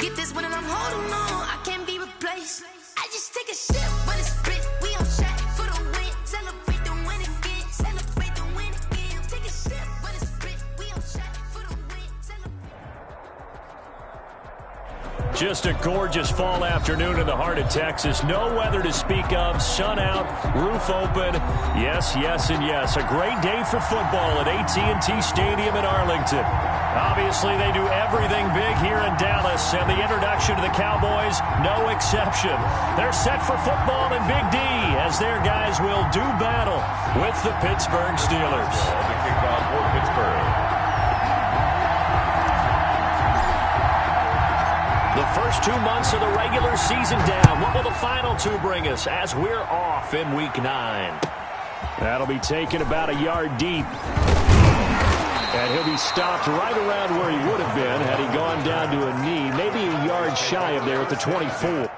Get this one and I'm holding on. I can't be replaced. I just take a sip when it's split. We on track for the win. Celebrate the win again. Celebrate the win again. Take a sip when it's split. We on track for the win. Just a gorgeous fall afternoon in the heart of Texas. No weather to speak of. Sun out, roof open. Yes, yes, and yes. A great day for football at AT&T Stadium in Arlington. Obviously, they do everything big here in Dallas, and the introduction to the Cowboys, no exception. They're set for football in Big D as their guys will do battle with the Pittsburgh Steelers. The kickoff for Pittsburgh. The first 2 months of the regular season down. What will the final two bring us as we're off in Week 9? That'll be taken about a yard deep. And he'll be stopped right around where he would have been had he gone down to a knee, maybe a yard shy of there at the 24.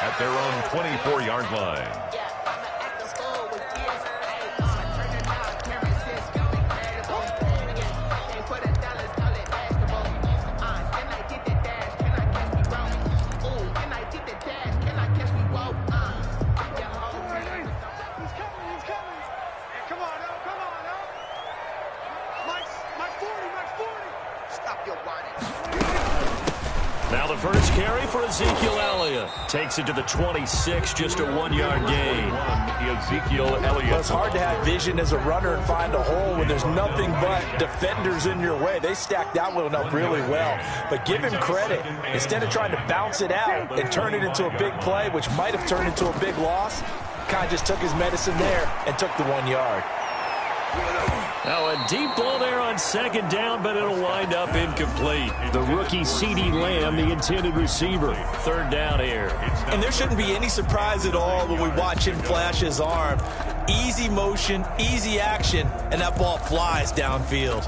At their own 24-yard line. Now the first carry for Ezekiel Elliott. Takes it to the 26, just a 1-yard gain. Ezekiel Elliott. Well, it's hard to have vision as a runner and find a hole when there's nothing but defenders in your way. They stacked that one up really well. But give him credit. Instead of trying to bounce it out and turn it into a big play, which might have turned into a big loss, kind of just took his medicine there and took the 1 yard. Now a deep ball there on second down, but it'll wind up incomplete. The rookie CeeDee Lamb, the intended receiver. Third down here. And there shouldn't be any surprise at all when we watch him flash his arm. Easy motion, easy action, and that ball flies downfield.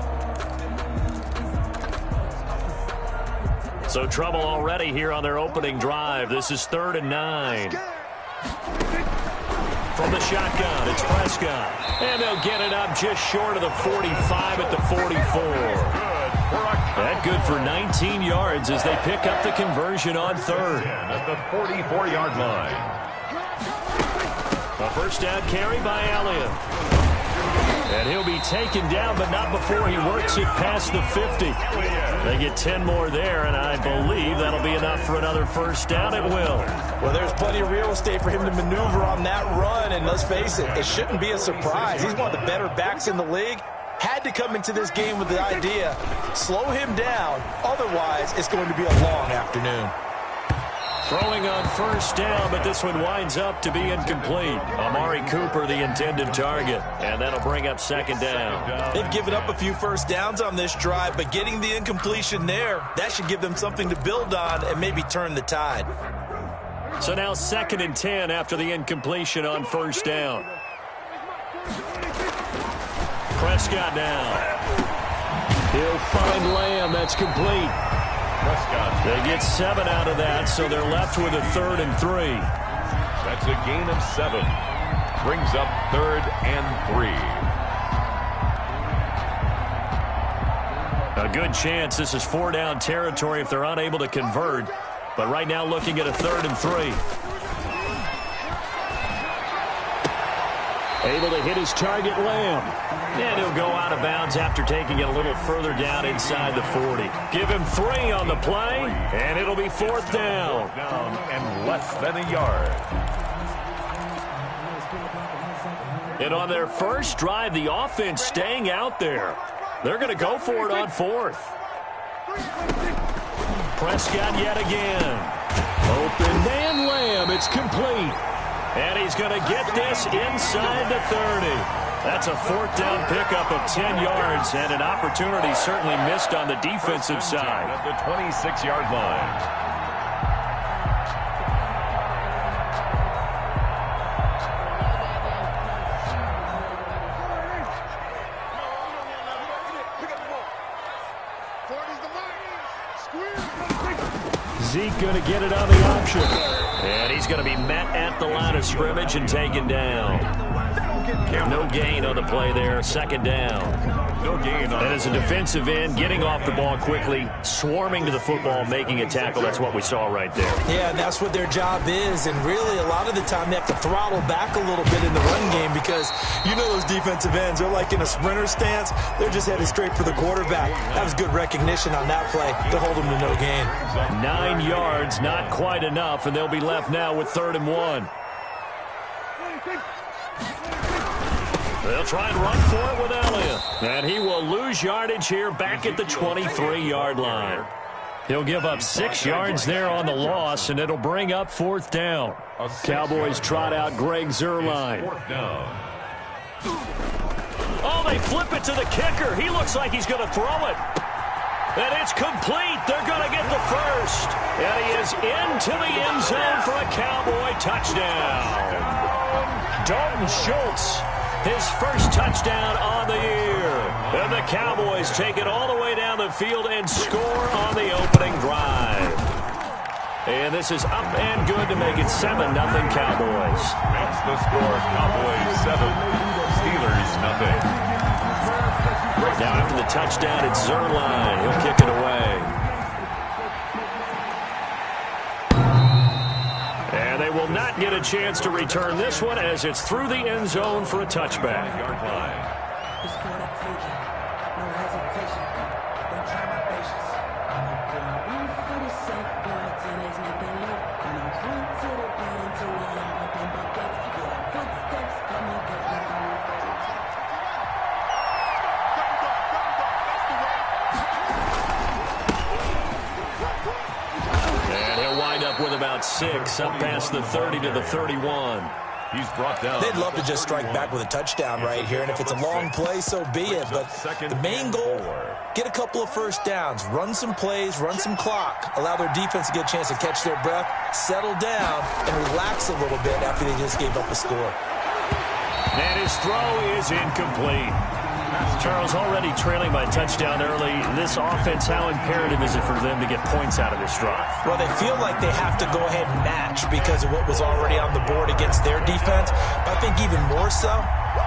So trouble already here on their opening drive. This is 3rd and 9. From the shotgun, it's Prescott. And they'll get it up just short of the 45 at the 44. That good for 19 yards as they pick up the conversion on 3rd. At the 44-yard line. A first down carry by Elliott. And he'll be taken down, but not before he works it past the 50. They get 10 more there, and I believe that'll be enough for another first down. It will. Well, there's plenty of real estate for him to maneuver on that run, and let's face it, it shouldn't be a surprise. He's one of the better backs in the league. Had to come into this game with the idea, slow him down, otherwise it's going to be a long afternoon. Throwing on first down, but this one winds up to be incomplete. Amari Cooper, the intended target, and that'll bring up second down. They've given up a few first downs on this drive, but getting the incompletion there, that should give them something to build on and maybe turn the tide. So now 2nd and 10 after the incompletion on first down. Prescott now. He'll find Lamb. That's complete. Prescott. They get 7 out of that, so they're left with a 3rd and 3. That's a gain of 7. Brings up 3rd and 3. A good chance this is 4-down territory if they're unable to convert. But right now looking at a 3rd and 3. Able to hit his target, Lamb. And he'll go out of bounds after taking it a little further down inside the 40. Give him 3 on the play, and it'll be 4th down. Down and less than a yard. And on their first drive, the offense staying out there. They're going to go for it on 4th. Prescott yet again. Open It's complete. And he's going to get this inside the 30. That's a 4th down pickup of 10 yards, and an opportunity certainly missed on the defensive side. At the 26-yard line. Zeke going to get it on the option. And he's going to be met at the line of scrimmage and taken down. No gain on the play there. 2nd down. No gain on and as a defensive end, getting off the ball quickly, swarming to the football, making a tackle. That's what we saw right there. Yeah, and that's what their job is. And really, a lot of the time, they have to throttle back a little bit in the run game because you know those defensive ends, they're like in a sprinter stance. They're just headed straight for the quarterback. That was good recognition on that play to hold them to no gain. 9 yards, not quite enough, and they'll be left now with 3rd and 1. They'll try and run for it with Elliott. And he will lose yardage here back at the 23-yard line. He'll give up 6 yards there on the loss, and it'll bring up 4th down. Cowboys trot out Greg Zuerlein. 4th down. Oh, they flip it to the kicker. He looks like he's going to throw it. And it's complete. They're going to get the first. And he is into the end zone for a Cowboy touchdown. Dalton Schultz, his first touchdown on the year. And the Cowboys take it all the way down the field and score on the opening drive. And this is up and good to make it 7-0 Cowboys. That's the score. Cowboys 7, Steelers nothing. Now after the touchdown, it's Zuerlein. He'll kick it away. And they will not get a chance to return this one as it's through the end zone for a touchback. Yard line. With about 6, up past the 30 to the 31. He's brought down. They'd love to just strike back with a touchdown right here, and if it's a long play, so be it. But the main goal, get a couple of first downs, run some plays, run some clock, allow their defense to get a chance to catch their breath, settle down, and relax a little bit after they just gave up a score. And his throw is incomplete. Charles, already trailing by touchdown early. This offense, how imperative is it for them to get points out of this drive? Well, they feel like they have to go ahead and match because of what was already on the board against their defense. But I think even more so,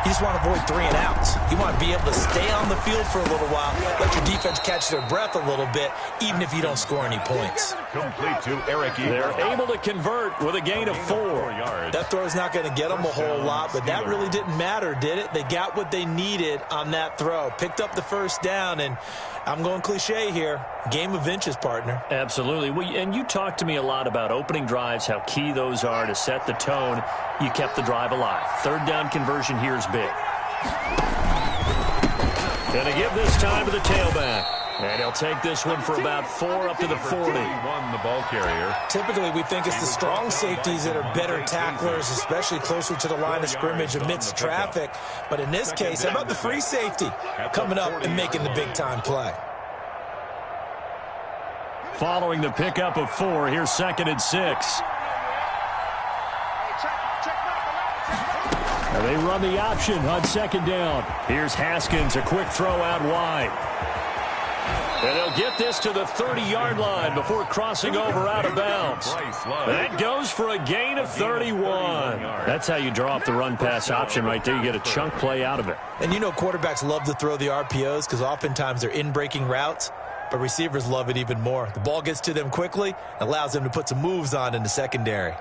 you just want to avoid 3 and outs. You want to be able to stay on the field for a little while, let your defense catch their breath a little bit, even if you don't score any points. Complete to Eric. They're able to convert with a gain of 4 yards. That throw's not going to get them a whole lot, but that really didn't matter, did it? They got what they needed on that throw. Picked up the first down, and I'm going cliche here. Game of inches, partner. Absolutely. And you talked to me a lot about opening drives, how key those are to set the tone. You kept the drive alive. 3rd down conversion here is big. Going to give this time to the tailback. And he'll take this one for about 4 up to the 40. Won the ball carrier. Typically, we think it's the strong safeties that are better tacklers, especially closer to the line of scrimmage amidst traffic. But in this case, how about the free safety coming up and making the big-time play? Following the pickup of 4, here's 2nd and 6. And they run the option on 2nd down. Here's Haskins, a quick throw out wide. And he'll get this to the 30-yard line before crossing over out of bounds. That goes for a gain of 31. That's how you draw up the run-pass option right there. You get a chunk play out of it. And you know quarterbacks love to throw the RPOs because oftentimes they're in-breaking routes, but receivers love it even more. The ball gets to them quickly, allows them to put some moves on in the secondary.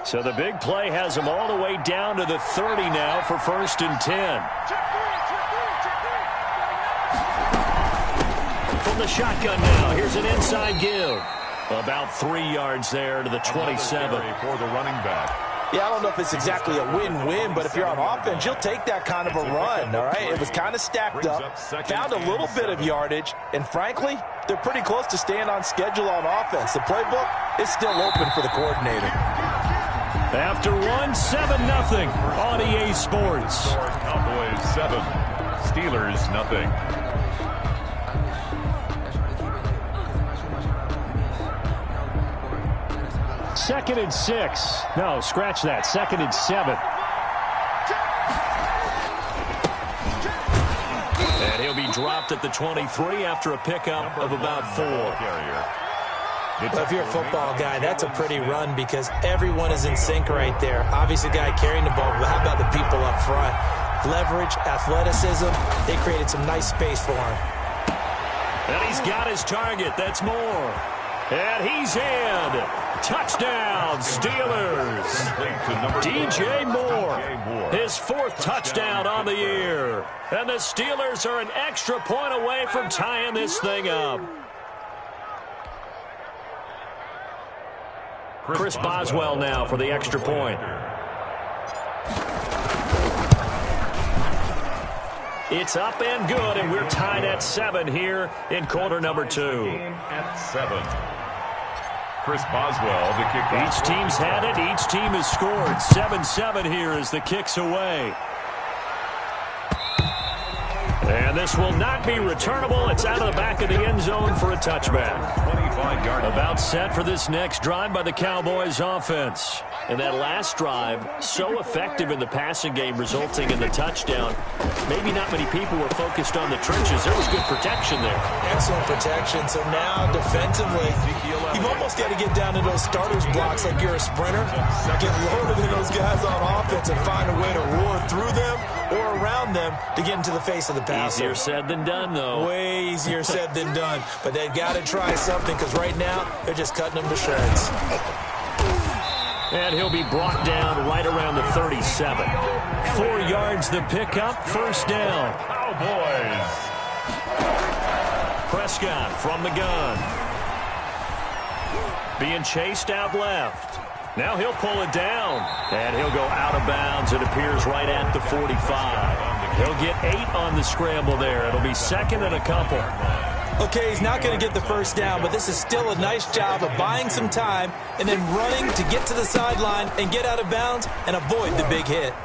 So the big play has them all the way down to the 30 now for 1st and 10. From the shotgun now, here's an inside give. About 3 yards there to the 27. For the running back. Yeah, I don't know if it's exactly a win-win, but if you're on offense, you'll take that kind of a run, all right? It was kind of stacked up, found a little bit of yardage, and frankly, they're pretty close to staying on schedule on offense. The playbook is still open for the coordinator. After 7-0 on EA Sports. Cowboys 7, Steelers 0. 2nd and 6. No, scratch that. 2nd and 7. And he'll be dropped at the 23 after a pickup of about 4. Well, if you're a football guy, that's a pretty run because everyone is in sync right there. Obviously, the guy carrying the ball, but how about the people up front? Leverage, athleticism, they created some nice space for him. And he's got his target. That's Moore. And he's in. Touchdown, Steelers. DJ Moore, his 4th touchdown on the year. And the Steelers are an extra point away from tying this thing up. Chris Boswell now for the extra point. It's up and good, and we're tied at 7 here in quarter number 2. At 7. Chris Boswell, the kickoff. Each team's had it. Each team has scored. 7-7 here as the kick's away. And this will not be returnable. It's out of the back of the end zone for a touchback. 25-yard. About set for this next drive by the Cowboys offense. And that last drive, so effective in the passing game, resulting in the touchdown. Maybe not many people were focused on the trenches. There was good protection there. Excellent protection. So now, defensively, you've almost got to get down to those starters blocks like you're a sprinter. Get lower than those guys on offense and find a way to roar through them or around them to get into the face of the passer. Easier said than done, though. Way easier said than done. But they've got to try something because right now, they're just cutting them to shreds. And he'll be brought down right around the 37. 4 yards the pickup, first down. Cowboys. Prescott from the gun. Being chased out left. Now he'll pull it down. And he'll go out of bounds. It appears right at the 45. He'll get 8 on the scramble there. It'll be 2nd and a couple. Okay, he's not going to get the first down, but this is still a nice job of buying some time and then running to get to the sideline and get out of bounds and avoid the big hit.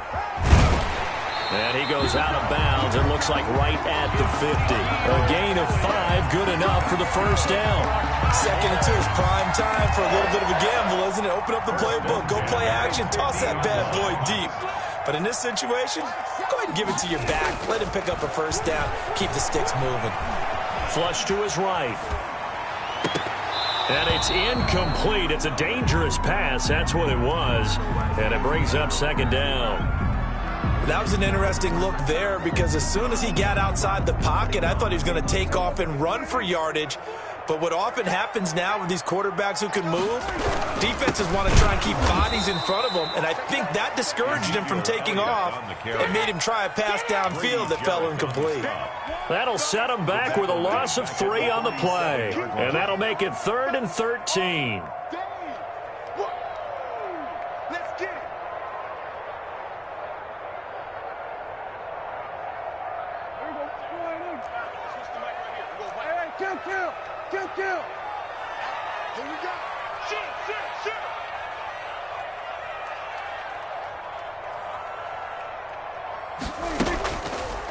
And he goes out of bounds. It looks like right at the 50. A gain of 5, good enough for the first down. 2nd and 2 is prime time for a little bit of a gamble, isn't it? Open up the playbook, go play action, toss that bad boy deep. But in this situation, go ahead and give it to your back. Let him pick up a first down, keep the sticks moving. Flush to his right. And it's incomplete. It's a dangerous pass. That's what it was. And it brings up 2nd down. That was an interesting look there because as soon as he got outside the pocket, I thought he was going to take off and run for yardage. But what often happens now with these quarterbacks who can move, defenses want to try and keep bodies in front of them, and I think that discouraged him from taking off and made him try a pass downfield that fell incomplete. That'll set him back with a loss of 3 on the play, and that'll make it 3rd and 13.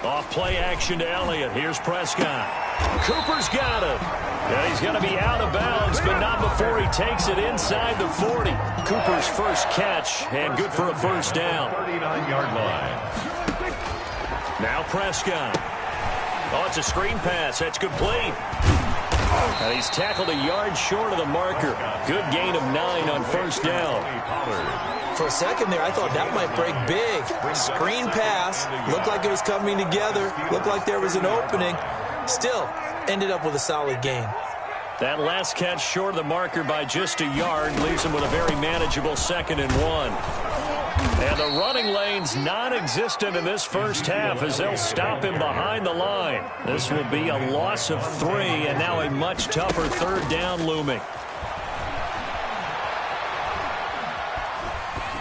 Off play action to Elliott. Here's Prescott. Cooper's got him. And he's going to be out of bounds, but not before he takes it inside the 40. Cooper's first catch, and good for a first down. 39-yard line. Now Prescott. Oh, it's a screen pass. That's complete. And he's tackled a yard short of the marker. Good gain of 9 on first down. For a second there, I thought that might break big. Screen pass. Looked like it was coming together. Looked like there was an opening. Still, ended up with a solid gain. That last catch short of the marker by just a yard leaves him with a very manageable 2nd and 1. And the running lane's non-existent in this first half as they'll stop him behind the line. This will be a loss of 3 and now a much tougher 3rd down looming.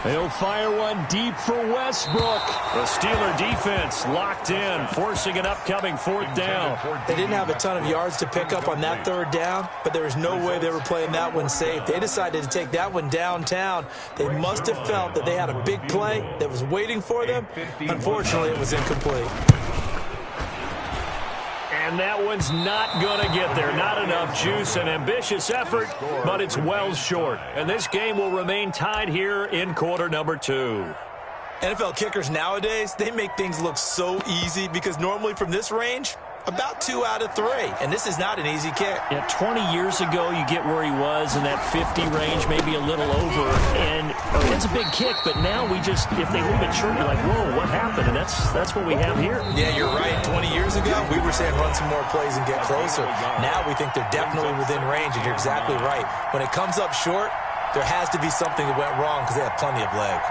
He'll fire one deep for Westbrook. The Steeler defense locked in, forcing an upcoming fourth down. They didn't have a ton of yards to pick up on that third down, but there was no way they were playing that one safe. They decided to take that one downtown. They must have felt that they had a big play that was waiting for them. Unfortunately, it was incomplete. And that one's not going to get there. Not enough juice. An ambitious effort, but it's well short. And this game will remain tied here in quarter number 2. NFL kickers nowadays, they make things look so easy because normally from this range, about 2 out of 3. And this is not an easy kick. Yeah, 20 years ago, you get where he was in that 50 range, maybe a little over. And it's a big kick, but now we just, if they leave it short, you're like, whoa, what happened? And that's what we have here. Yeah, you're right. 20 years ago, we were saying run some more plays and get closer. Now we think they're definitely within range, and you're exactly right. When it comes up short, there has to be something that went wrong because they have plenty of leg.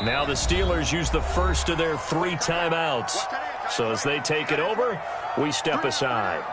Now the Steelers use the first of their 3 timeouts. So as they take it over, we step aside.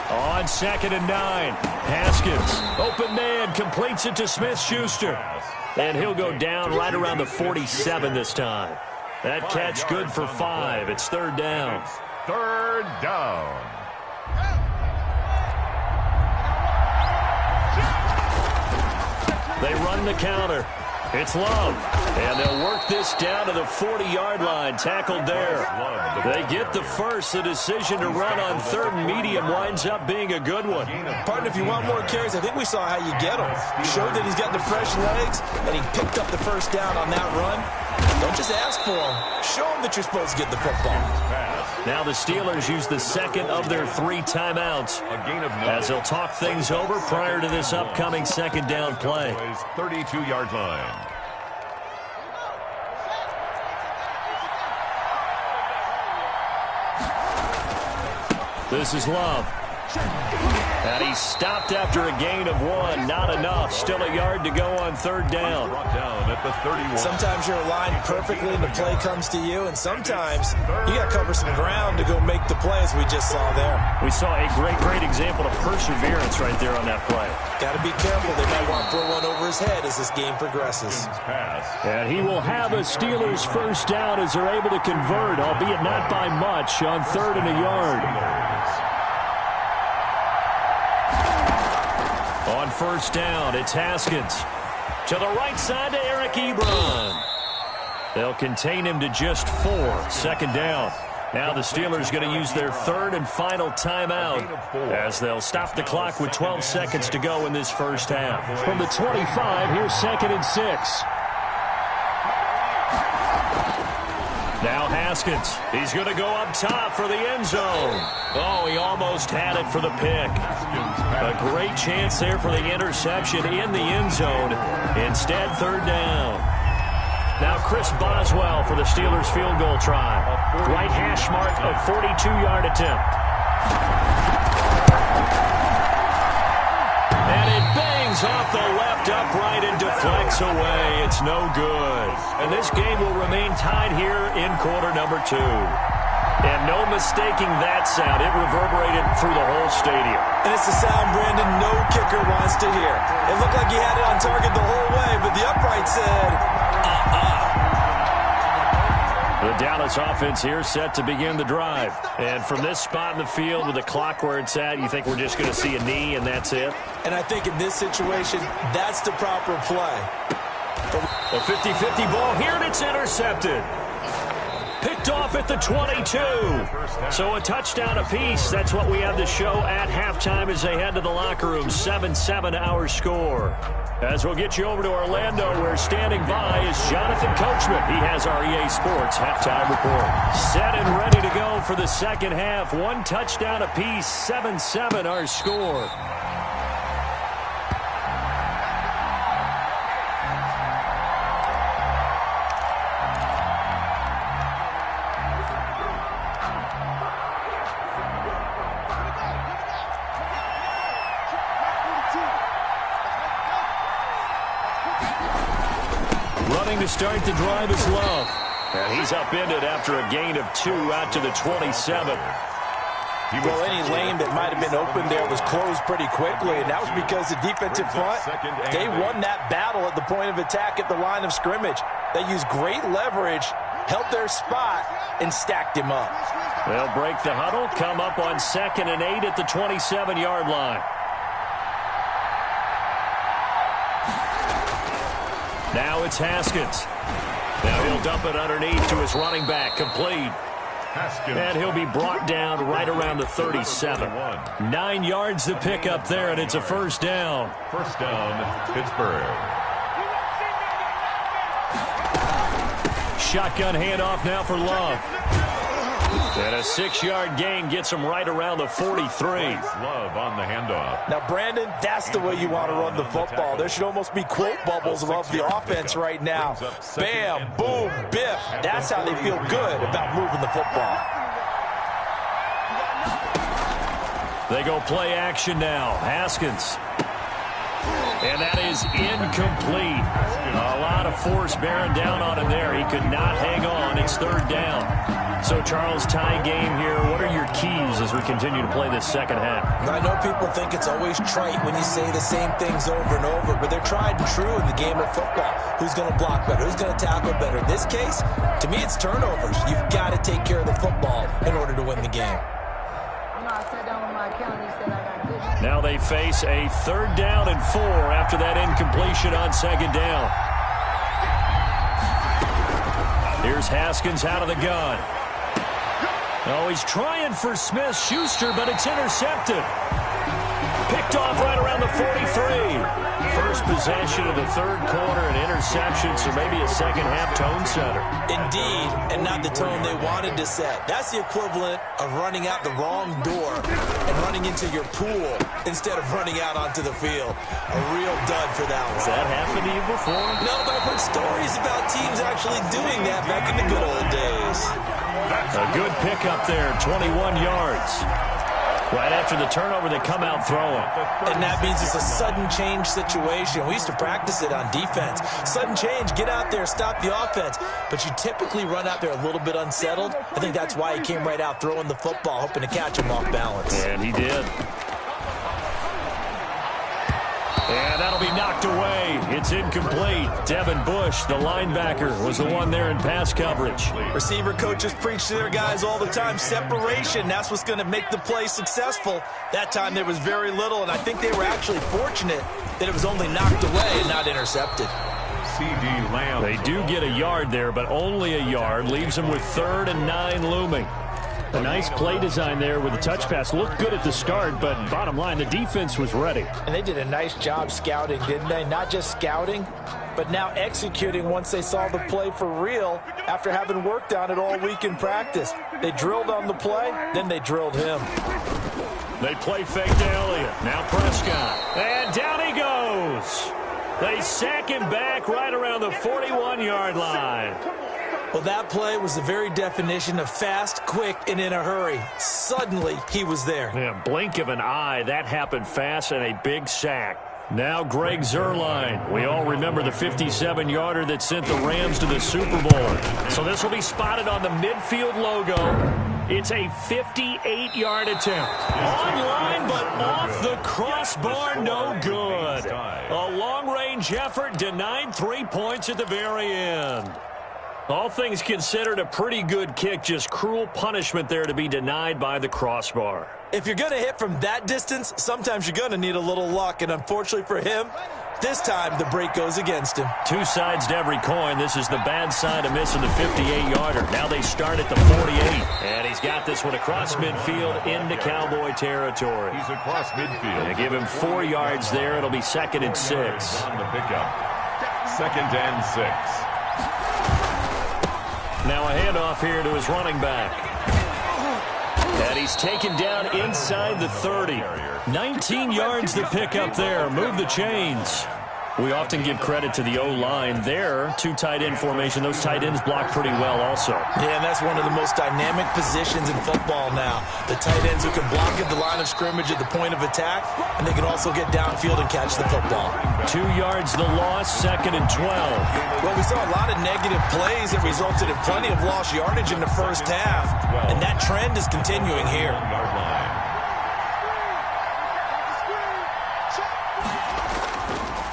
On 2nd and 9, Haskins, open man, completes it to Smith-Schuster. And he'll go down right around the 47 this time. That catch good for 5. It's 3rd down. 3rd down. They run the counter. It's Love. And they'll work this down to the 40-yard line. Tackled there. They get the first. The decision to run on 3rd and medium winds up being a good one. Partner, if you want more carries, I think we saw how you get him. Showed that he's got the fresh legs, and he picked up the first down on that run. Don't just ask for him. Show him that you're supposed to get the football. Now the Steelers use the second of their 3 timeouts as they'll talk things over prior to this upcoming 2nd down play. 32-yard line. This is Love. And he's stopped after a gain of 1. Not enough. Still a yard to go on 3rd down. Brought down at the 31. Sometimes you're aligned perfectly and the play comes to you, and sometimes you got to cover some ground to go make the play, as we just saw there. We saw a great example of perseverance right there on that play. Got to be careful. They might want to throw one over his head as this game progresses. And he will have a Steelers first down as they're able to convert, albeit not by much, on 3rd and a yard. On 1st down, it's Haskins. To the right side to Eric Ebron. They'll contain him to just 4. 2nd down. Now the Steelers going to use their 3rd and final timeout as they'll stop the clock with 12 seconds to go in this first half. From the 25, here's 2nd and 6. Now Haskins. He's going to go up top for the end zone. Oh, he almost had it for the pick. A great chance there for the interception in the end zone. Instead, 3rd down. Now Chris Boswell for the Steelers field goal try. Right hash mark of 42-yard attempt. And it bangs off the left upright and deflects away. It's no good. And this game will remain tied here in quarter number 2. And no mistaking that sound. It reverberated through the whole stadium. And it's the sound, Brandon, no kicker wants to hear. It looked like he had it on target the whole way, but the upright said, The Dallas offense here set to begin the drive. And from this spot in the field with the clock where it's at, you think we're just going to see a knee and that's it? And I think in this situation, that's the proper play. A 50-50 ball here, and it's intercepted. Picked off at the 22. So a touchdown apiece. That's what we have to show at halftime as they head to the locker room. 7-7 our score. As we'll get you over to Orlando, where standing by is Jonathan Coachman. He has our EA Sports halftime report. Set and ready to go for the second half. One touchdown apiece. 7-7 our score. Running to start the drive is Love. And he's upended after a gain of 2 out to the 27. Well, any lane that might have been open there was closed pretty quickly, and that was because the defensive front, they won that battle at the point of attack at the line of scrimmage. They used great leverage, held their spot, and stacked him up. They'll break the huddle, come up on 2nd and 8 at the 27-yard line. Now it's Haskins. Now he'll dump it underneath to his running back, complete. And he'll be brought down right around the 37. 9 yards to pick up there, and it's a first down. First down, Pittsburgh. Shotgun handoff now for Love. And a 6-yard gain gets him right around the 43. Love on the handoff. Now, Brandon, that's the way you want to run the football. There should almost be quote bubbles above the offense right now. Bam, boom, biff. That's how they feel good about moving the football. They go play action now. Haskins. And that is incomplete. A lot of force bearing down on him there. He could not hang on. It's 3rd down. So, Charles, tie game here. What are your keys as we continue to play this second half? I know people think it's always trite when you say the same things over and over, but they're tried and true in the game of football. Who's going to block better? Who's going to tackle better? In this case, to me, it's turnovers. You've got to take care of the football in order to win the game. Now they face a 3rd down and 4 after that incompletion on 2nd down. Here's Haskins out of the gun. Oh, he's trying for Smith-Schuster, but it's intercepted. Picked off right around the 43. First possession of the 3rd quarter, an interception, so maybe a second-half tone setter. Indeed, and not the tone they wanted to set. That's the equivalent of running out the wrong door and running into your pool instead of running out onto the field. A real dud for that one. Has that happened to you before? No, but I've heard stories about teams actually doing that back in the good old days. A good pickup there, 21 yards. Right after the turnover, they come out throwing. And that means it's a sudden change situation. We used to practice it on defense. Sudden change, get out there, stop the offense. But you typically run out there a little bit unsettled. I think that's why he came right out throwing the football, hoping to catch him off balance. And he did. And that'll be knocked away. It's incomplete. Devin Bush, the linebacker, was the one there in pass coverage. Receiver coaches preach to their guys all the time. Separation, that's what's going to make the play successful. That time there was very little, and I think they were actually fortunate that it was only knocked away and not intercepted. C.D. Lamb. They do get a yard there, but only a yard. Leaves them with 3rd and 9 looming. A nice play design there with the touch pass. Looked good at the start, but bottom line, the defense was ready. And they did a nice job scouting, didn't they? Not just scouting, but now executing once they saw the play for real after having worked on it all week in practice. They drilled on the play, then they drilled him. They play fake to Elliott. Now Prescott. And down he goes. They sack him back right around the 41-yard line. Well, that play was the very definition of fast, quick, and in a hurry. Suddenly, he was there. Yeah, blink of an eye. That happened fast and a big sack. Now Greg Zuerlein. We all remember the 57-yarder that sent the Rams to the Super Bowl. So this will be spotted on the midfield logo. It's a 58-yard attempt. Online, but off the crossbar, no good. A long-range effort denied 3 points at the very end. All things considered, a pretty good kick, just cruel punishment there to be denied by the crossbar. If you're going to hit from that distance, sometimes you're going to need a little luck, and unfortunately for him, This time, the break goes against him. Two sides to every coin. This is the bad side of missing the 58-yarder. Now they start at the 48. And he's got this one across midfield into Cowboy territory. He's across midfield. They give him 4 yards there. It'll be 2nd and 6. On the pickup. 2nd and 6. Now a handoff here to his running back. And he's taken down inside the 30. 19 yards to pick up there. Move the chains. We often give credit to the O-line there. 2 tight end formation. Those tight ends block pretty well also. Yeah, and that's one of the most dynamic positions in football now. The tight ends who can block at the line of scrimmage at the point of attack, and they can also get downfield and catch the football. 2 yards the loss, 2nd and 12. Well, we saw a lot of negative plays that resulted in plenty of lost yardage in the first half, and that trend is continuing here.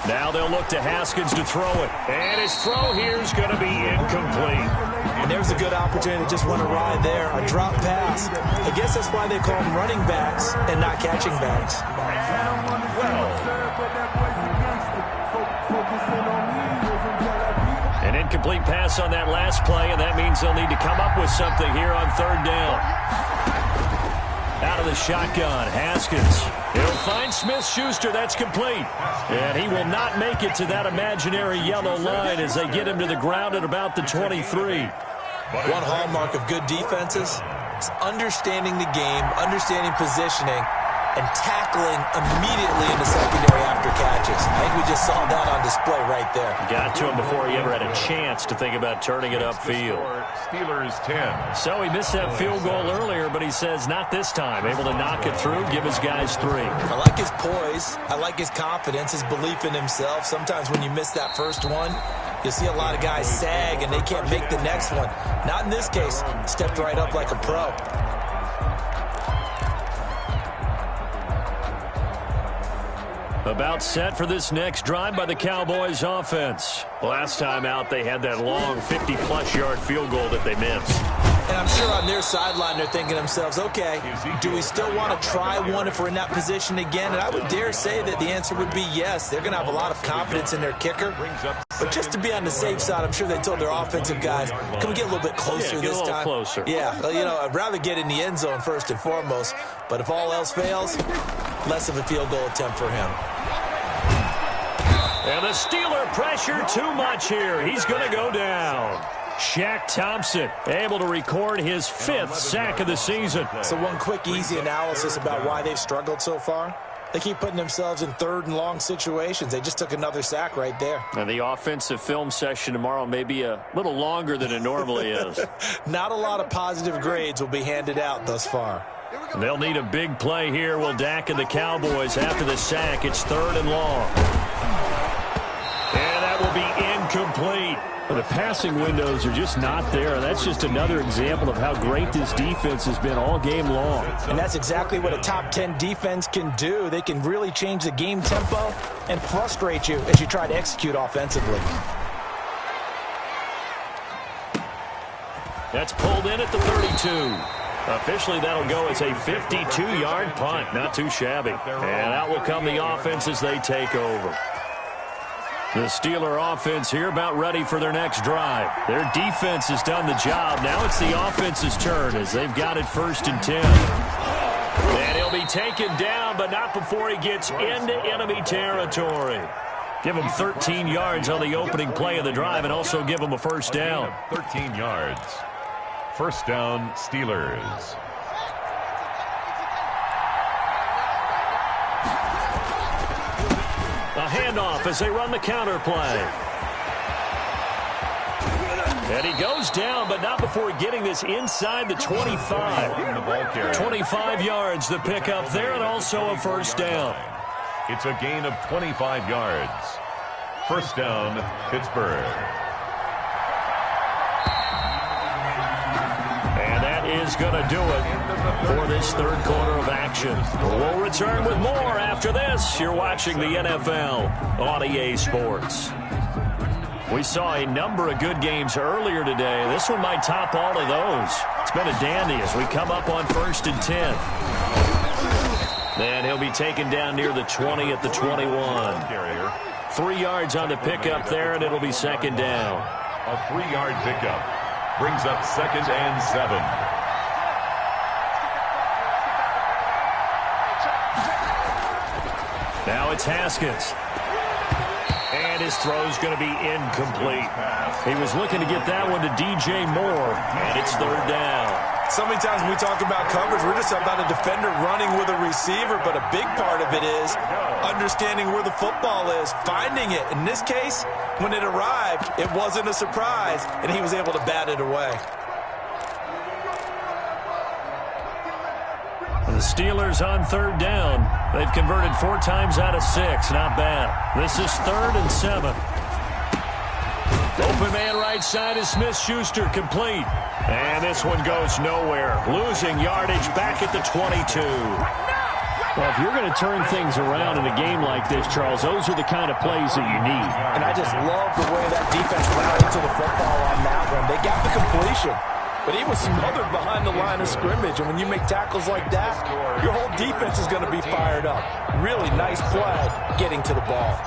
Now they'll look to Haskins to throw it. And his throw here is going to be incomplete. And there's a good opportunity to just want to ride there. A drop pass. I guess that's why they call them running backs and not catching backs. An incomplete pass on that last play, and that means they'll need to come up with something here on 3rd down. Out of the shotgun, Haskins. He'll find Smith-Schuster. That's complete. And he will not make it to that imaginary yellow line as they get him to the ground at about the 23. One hallmark of good defenses is understanding the game, understanding positioning, and tackling immediately in the secondary after catches. I think we just saw that on display right there. Got to him before he ever had a chance to think about turning it upfield. Steelers 10. So he missed that field goal earlier, but he says not this time. Able to knock it through, give his guys 3. I like his poise. I like his confidence, his belief in himself. Sometimes when you miss that first one, you'll see a lot of guys sag and they can't make the next one. Not in this case. Stepped right up like a pro. About set for this next drive by the Cowboys offense. Last time out, they had that long 50-plus yard field goal that they missed. And I'm sure on their sideline, they're thinking to themselves, okay, do we still want to try one if we're in that position again? And I would dare say that the answer would be yes. They're going to have a lot of confidence in their kicker. But just to be on the safe side, I'm sure they told their offensive guys, can we get a little bit closer this time? A little closer. Yeah, well, you know, I'd rather get in the end zone first and foremost. But if all else fails, less of a field goal attempt for him. And the Steeler pressure too much here. He's going to go down. Shaq Thompson able to record his 5th sack of the season. So one quick, easy analysis about why they've struggled so far. They keep putting themselves in 3rd and long situations. They just took another sack right there. And the offensive film session tomorrow may be a little longer than it normally is. Not a lot of positive grades will be handed out thus far. They'll need a big play here. Will Dak and the Cowboys after the sack. It's 3rd and long. And that will be incomplete. The passing windows are just not there. That's just another example of how great this defense has been all game long. And that's exactly what a top 10 defense can do. They can really change the game tempo and frustrate you as you try to execute offensively. That's pulled in at the 32. Officially, that'll go as a 52-yard punt. Not too shabby. And out will come the offense as they take over. The Steeler offense here about ready for their next drive. Their defense has done the job. Now it's the offense's turn as they've got it 1st and 10. And he'll be taken down, but not before he gets into enemy territory. Give him 13 yards on the opening play of the drive and also give him a 1st down. 13 yards. 1st down, Steelers. A handoff as they run the counter play. And he goes down, but not before getting this inside the 25. 25 yards to pick up there and also a 1st down. It's a gain of 25 yards. 1st down, Pittsburgh. And that is going to do it for this 3rd quarter of action. We'll return with more after this. You're watching the NFL on EA Sports. We saw a number of good games earlier today. This one might top all of those. It's been a dandy as we come up on 1st and 10. Then he'll be taken down near the 20 at the 21. 3 yards on the pickup there, and it'll be second down. A 3-yard pickup brings up 2nd and 7. Now it's Haskins. And his throw's going to be incomplete. He was looking to get that one to DJ Moore, and it's 3rd down. So many times when we talk about coverage, we're just about a defender running with a receiver, but a big part of it is understanding where the football is, finding it. In this case, when it arrived, it wasn't a surprise, and he was able to bat it away. The Steelers on 3rd down. They've converted 4 times out of 6. Not bad. This is 3rd and 7. Open man right side is Smith-Schuster, complete. And this one goes nowhere. Losing yardage back at the 22. Well, if you're going to turn things around in a game like this, Charles, those are the kind of plays that you need. And I just love the way that defense ran into the football on that one. They got the completion, but he was smothered behind the line of scrimmage. And when you make tackles like that, your whole defense is going to be fired up. Really nice play getting to the ball.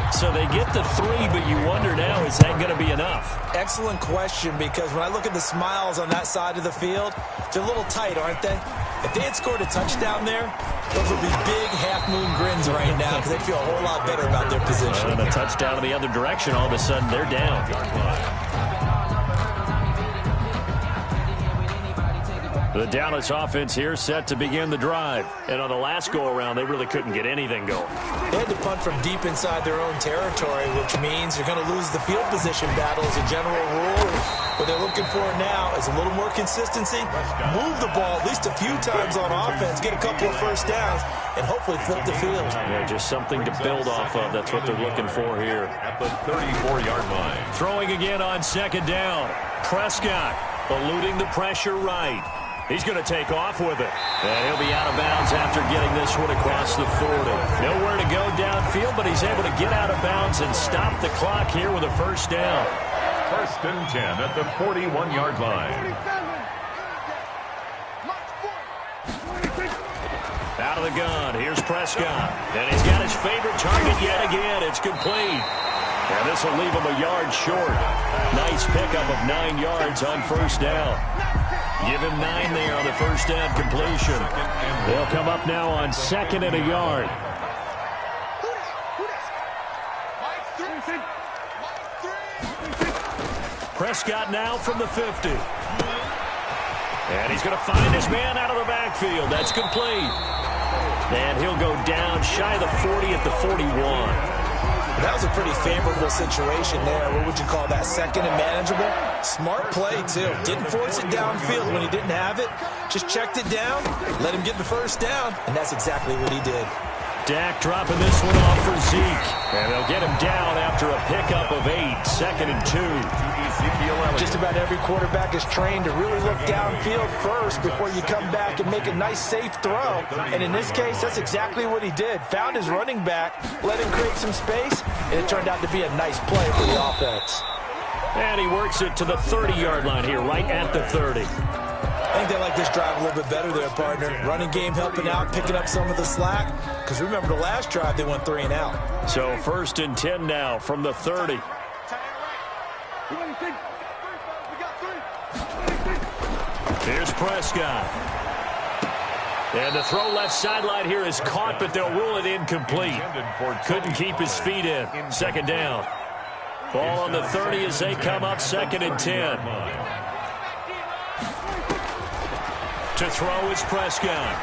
So they get the 3, but you wonder now, is that going to be enough? Excellent question, because when I look at the smiles on that side of the field, they're a little tight, aren't they? If they had scored a touchdown there, those would be big half-moon grins right now because they feel a whole lot better about their position. And a touchdown in the other direction, all of a sudden they're down. The Dallas offense here set to begin the drive. And on the last go-around, they really couldn't get anything going. They had to punt from deep inside their own territory, which means you're going to lose the field position battle as a general rule. What they're looking for now is a little more consistency, move the ball at least a few times on offense, get a couple of first downs, and hopefully flip the field. Yeah, just something to build off of. That's what they're looking for here. At the 34-yard line. Throwing again on 2nd down. Prescott eluding the pressure right. He's going to take off with it. And he'll be out of bounds after getting this one across the 40. Nowhere to go downfield, but he's able to get out of bounds and stop the clock here with a first down. 1st and 10 at the 41-yard line. Out of the gun, here's Prescott. And he's got his favorite target yet again. It's complete. And this will leave him a yard short. Nice pickup of 9 yards on first down. Give him 9 there on the first down completion. They'll come up now on 2nd and a yard. Prescott now from the 50. And he's going to find his man out of the backfield. That's complete. And he'll go down shy of the 40 at the 41. That was a pretty favorable situation there. What would you call that? 2nd and manageable? Smart play, too. Didn't force it downfield when he didn't have it. Just checked it down, let him get the first down, and that's exactly what he did. Dak dropping this one off for Zeke. And they'll get him down after a pickup of 8. 2nd and 2. Just about every quarterback is trained to really look downfield first before you come back and make a nice, safe throw. And in this case, that's exactly what he did. Found his running back, let him create some space, and it turned out to be a nice play for the offense. And he works it to the 30-yard line here, right at the 30. I think they like this drive a little bit better there, partner. Running game helping out, picking up some of the slack. Because remember, the last drive, they went 3 and out. So 1st and 10 now from the 30. Here's Prescott. And the throw left sideline here is caught, but they'll rule it incomplete. Couldn't keep his feet in. 2nd down. Ball on the 30 as they come up 2nd and 10. To throw is Prescott.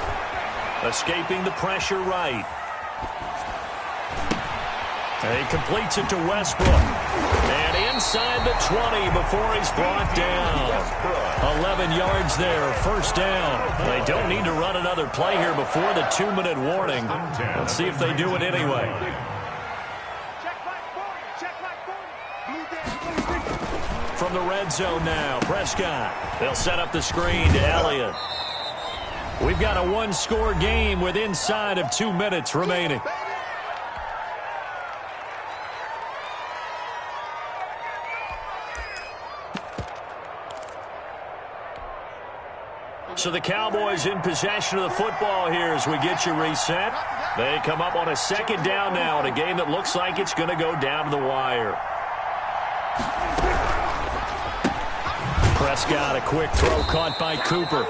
Escaping the pressure right. And he completes it to Westbrook. And inside the 20 before he's brought down. 11 yards there, first down. They don't need to run another play here before the 2-minute warning. Let's see if they do it anyway. From the red zone now, Prescott. They'll set up the screen to Elliott. We've got a one-score game with inside of 2 minutes remaining. So the Cowboys in possession of the football here as we get you reset. They come up on a second down now in a game that looks like it's going to go down to the wire. Prescott, a quick throw caught by Cooper.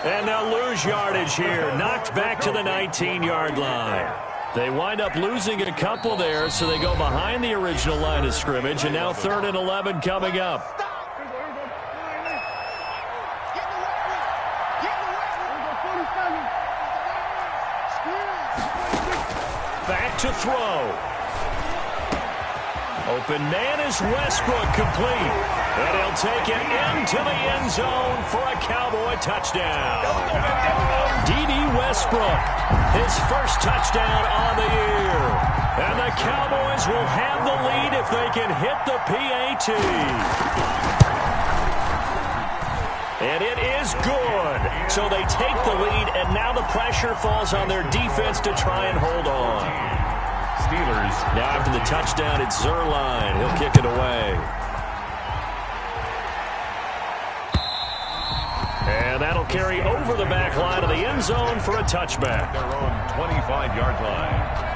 And they'll lose yardage here. Knocked back to the 19-yard line. They wind up losing a couple there, so they go behind the original line of scrimmage, and now 3rd and 11 coming up. Back to throw. Open man is Westbrook, complete. And he'll take it into the end zone for a Cowboy touchdown. D.D. Westbrook, his first touchdown on the year. And the Cowboys will have the lead if they can hit the PAT. And it is good. So they take the lead, and now the pressure falls on their defense to try and hold on. Steelers. Now after the touchdown, it's Zerline. He'll kick it away. And that'll carry over the back line of the end zone for a touchback. Their own 25-yard line.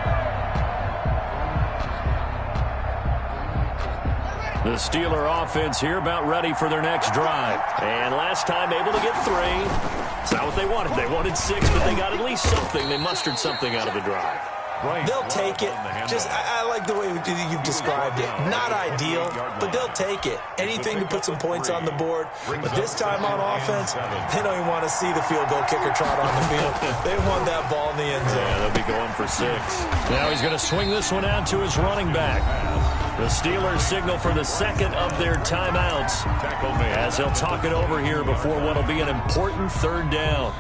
The Steeler offense here about ready for their next drive. And last time able to get 3. It's not what they wanted. They wanted 6, but they got at least something. They mustered something out of the drive. They'll take it. I like the way you've described it. Not ideal, but they'll take it. Anything to put some points on the board. But this time on offense, they don't even want to see the field goal kicker trot on the field. They want that ball in the end zone. Yeah, they'll be going for 6. Now he's going to swing this one out to his running back. The Steelers signal for the second of their timeouts as they'll talk it over here before what will be an important 3rd down.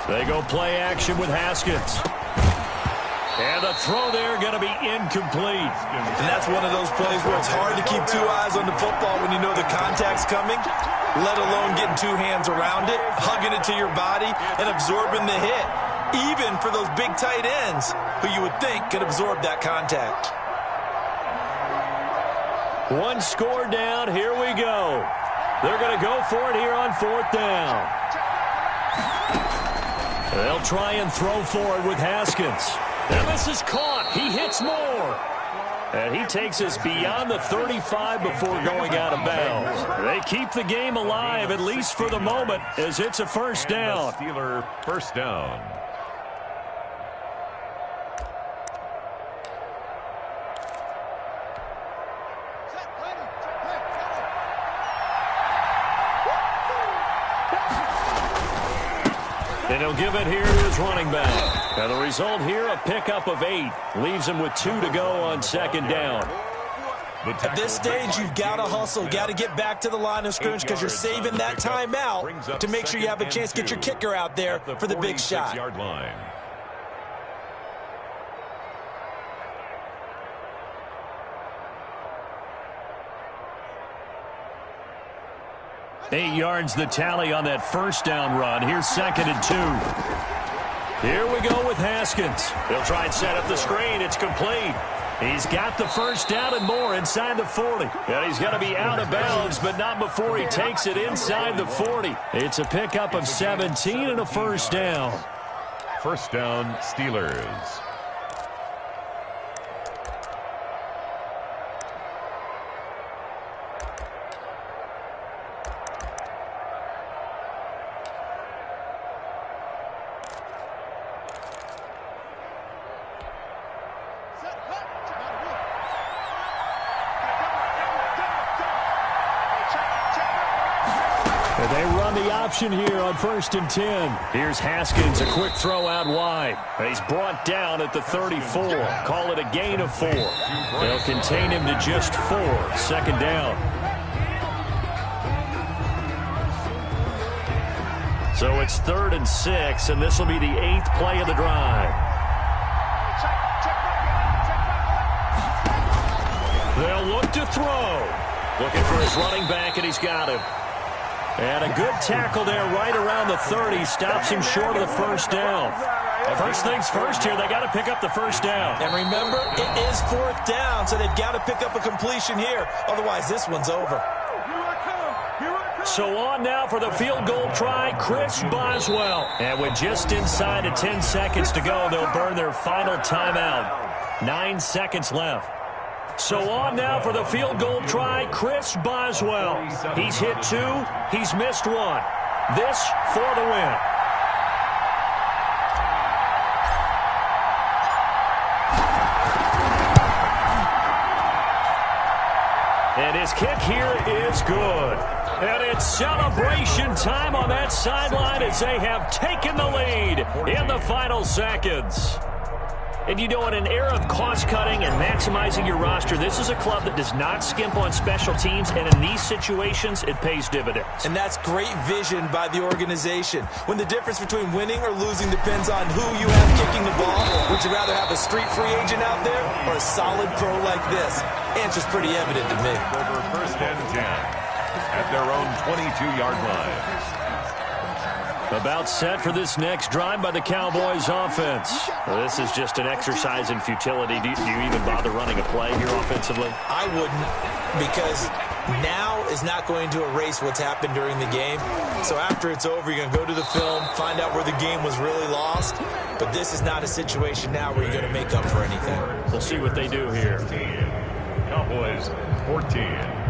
They go play action with Haskins. And the throw there going to be incomplete. And that's one of those plays where it's hard to keep 2 eyes on the football when you know the contact's coming, let alone getting 2 hands around it, hugging it to your body, and absorbing the hit, even for those big tight ends who you would think could absorb that contact. 1 score down. Here we go. They're going to go for it here on 4th down. They'll try and throw for it with Haskins. And this is caught. He hits more. And he takes us beyond the 35 before going out of bounds. They keep the game alive, at least for the moment, as it's a 1st down. Steeler 1st down. And he'll give it here to his running back. And the result here, a pickup of 8. Leaves him with 2 to go on 2nd down. At this stage, you've got to hustle. Got to get back to the line of scrimmage because you're saving that timeout to make sure you have a chance to get your kicker out there for the big shot. Line. Eight yards the tally on that 1st down run. Here's 2nd and 2. Here we go with Haskins. He'll try and set up the screen. It's complete. He's got the 1st down and more inside the 40. And he's going to be out of bounds, but not before he takes it inside the 40. It's a pickup of 17 and a 1st down. 1st down, Steelers. They run the option here on 1st and 10. Here's Haskins, a quick throw out wide. He's brought down at the 34. Call it a gain of 4. They'll contain him to just 4. 2nd down. So it's 3rd and 6, and this will be the 8th play of the drive. to throw. Looking for his running back, and he's got him. And a good tackle there right around the 30. Stops him short of the first down. First things first here, they got to pick up the first down. And remember, it is fourth down, so they've got to pick up a completion here. Otherwise, this one's over. So on now for the field goal try, Chris Boswell. And with just inside of 10 seconds to go, they'll burn their final timeout. 9 seconds left. So on now for the field goal try, Chris Boswell. He's hit 2, he's missed 1. This for the win. And his kick here is good. And it's celebration time on that sideline as they have taken the lead in the final seconds. And you know, in an era of cost-cutting and maximizing your roster, this is a club that does not skimp on special teams, and in these situations, it pays dividends. And that's great vision by the organization. When the difference between winning or losing depends on who you have kicking the ball, would you rather have a street free agent out there or a solid pro like this? Answer's pretty evident to me. Over first and 10 at their own 22-yard line. About set for this next drive by the Cowboys offense. Well, this is just an exercise in futility. Do you even bother running a play here offensively? I wouldn't, because now is not going to erase what's happened during the game. So after it's over, you're going to go to the film, find out where the game was really lost. But this is not a situation now where you're going to make up for anything. We'll see what they do here. Cowboys 14.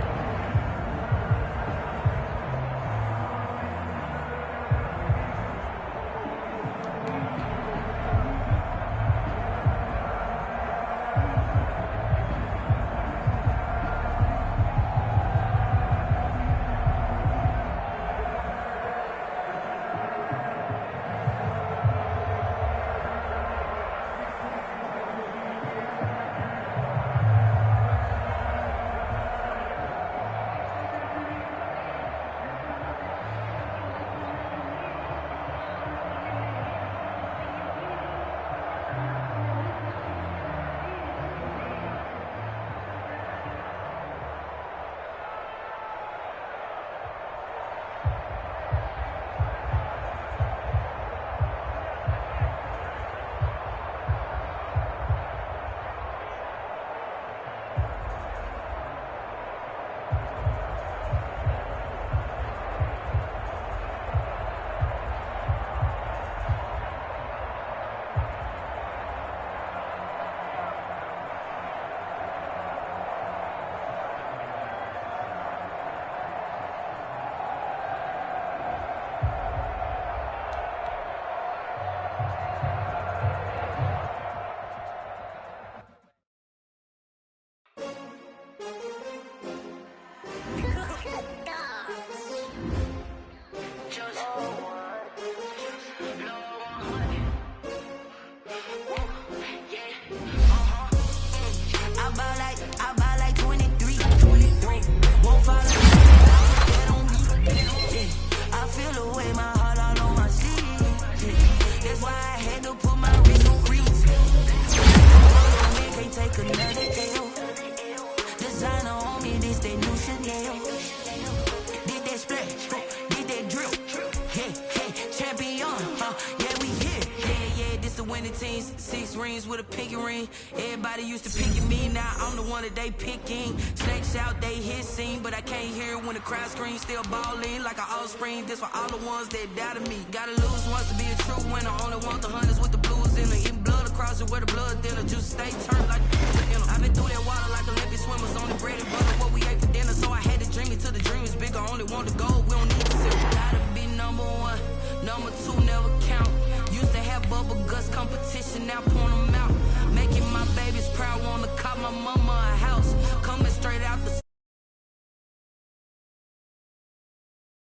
With a pinky ring, everybody used to pick at me. Now I'm the one that they picking. Snakes out, they hit scene, but I can't hear it when the crowd screams. Still balling like an offspring. This for all the ones that doubted me. Gotta lose once to be a true winner. Only want the hunters with the blues in it. Eating blood across it where the blood thinner. Juice stay turned like you know. I've been through that water like Olympic swimmers. On the bread and butter, what we ate for dinner. So I had to dream it till the dream is bigger. Only want the gold, we don't need the silver. Gotta be number one, number two never count. Used to have bubble guts competition, now point them out. Making my babies proud, wanna cop my mama a house. Coming straight out the